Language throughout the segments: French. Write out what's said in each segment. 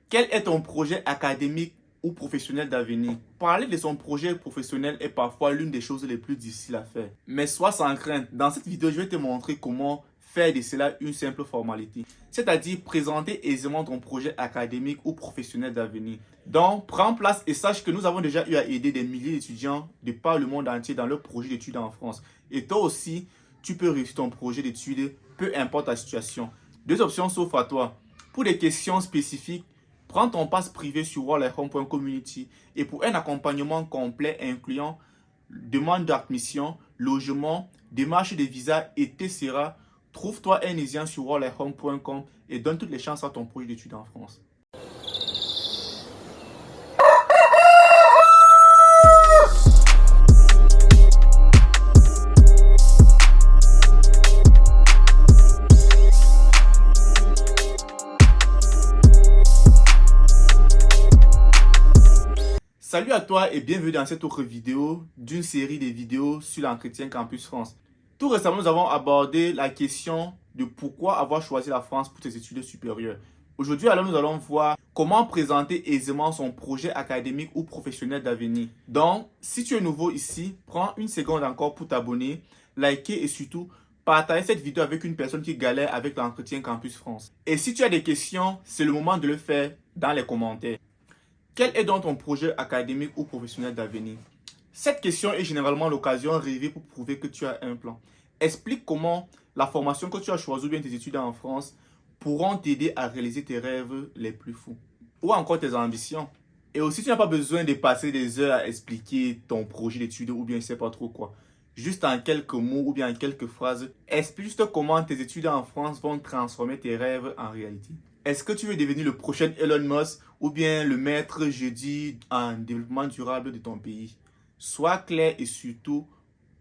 Quel est ton projet académique ou professionnel d'avenir? Parler de son projet professionnel est parfois l'une des choses les plus difficiles à faire. Mais sois sans crainte, dans cette vidéo, je vais te montrer comment faire de cela une simple formalité. C'est-à-dire présenter aisément ton projet académique ou professionnel d'avenir. Donc, prends place et sache que nous avons déjà eu à aider des milliers d'étudiants de par le monde entier dans leur projet d'études en France. Et toi aussi, tu peux réussir ton projet d'études, peu importe la situation. Deux options s'offrent à toi. Pour des questions spécifiques, prends ton pass privé sur wallahome.community et pour un accompagnement complet incluant demande d'admission, logement, démarche de visa, etc., trouve-toi un étudiant sur wallahome.com et donne toutes les chances à ton projet d'études en France. Salut à toi et bienvenue dans cette autre vidéo d'une série de vidéos sur l'entretien Campus France. Tout récemment, nous avons abordé la question de pourquoi avoir choisi la France pour tes études supérieures. Aujourd'hui, alors, nous allons voir comment présenter aisément son projet académique ou professionnel d'avenir. Donc, si tu es nouveau ici, prends une seconde encore pour t'abonner, liker et surtout partager cette vidéo avec une personne qui galère avec l'entretien Campus France. Et si tu as des questions, c'est le moment de le faire dans les commentaires. Quel est donc ton projet académique ou professionnel d'avenir? Cette question est généralement l'occasion rêvée pour prouver que tu as un plan. Explique comment la formation que tu as choisie ou bien tes études en France pourront t'aider à réaliser tes rêves les plus fous ou encore tes ambitions. Et aussi, tu n'as pas besoin de passer des heures à expliquer ton projet d'études ou bien je ne sais pas trop quoi. Juste en quelques mots ou bien en quelques phrases, explique juste comment tes études en France vont transformer tes rêves en réalité. Est-ce que tu veux devenir le prochain Elon Musk ou bien le maître jeudi en développement durable de ton pays? Sois clair et surtout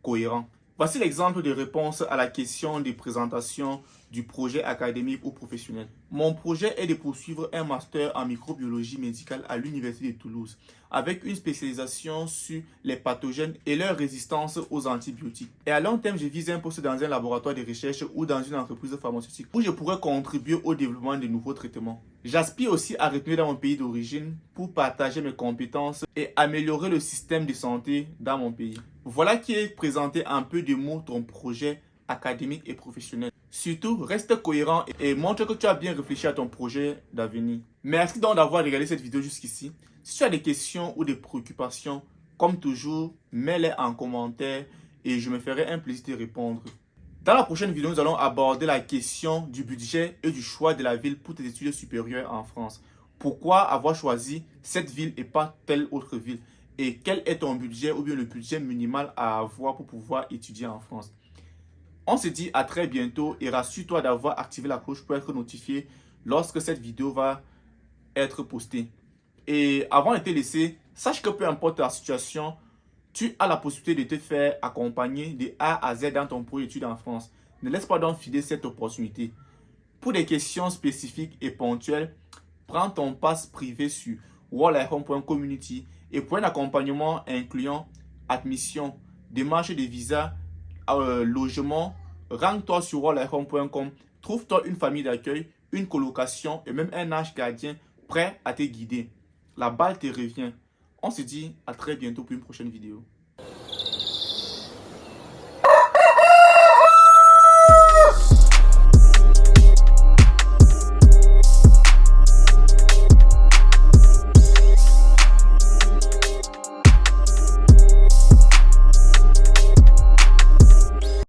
cohérent. Voici l'exemple de réponse à la question de présentation du projet académique ou professionnel. Mon projet est de poursuivre un master en microbiologie médicale à l'Université de Toulouse avec une spécialisation sur les pathogènes et leur résistance aux antibiotiques. Et à long terme, je vise un poste dans un laboratoire de recherche ou dans une entreprise pharmaceutique où je pourrais contribuer au développement de nouveaux traitements. J'aspire aussi à retourner dans mon pays d'origine pour partager mes compétences et améliorer le système de santé dans mon pays. Voilà qui est présenté en peu de mots ton projet académique et professionnel. Surtout, reste cohérent et montre que tu as bien réfléchi à ton projet d'avenir. Merci donc d'avoir regardé cette vidéo jusqu'ici. Si tu as des questions ou des préoccupations, comme toujours, mets-les en commentaire et je me ferai un plaisir de répondre. Dans la prochaine vidéo, nous allons aborder la question du budget et du choix de la ville pour tes études supérieures en France. Pourquoi avoir choisi cette ville et pas telle autre ville? Et quel est ton budget ou bien le budget minimal à avoir pour pouvoir étudier en France? On se dit à très bientôt et rassure-toi d'avoir activé la cloche pour être notifié lorsque cette vidéo va être postée. Et avant de te laisser, sache que peu importe la situation, tu as la possibilité de te faire accompagner de A à Z dans ton projet d'études en France. Ne laisse pas donc filer cette opportunité. Pour des questions spécifiques et ponctuelles, prends ton pass privé sur wallahome.community et pour un accompagnement incluant admission, démarche de visa, logement, rends-toi sur wallahome.com, trouve-toi une famille d'accueil, une colocation et même un ange gardien prêt à te guider. La balle te revient. On se dit à très bientôt pour une prochaine vidéo.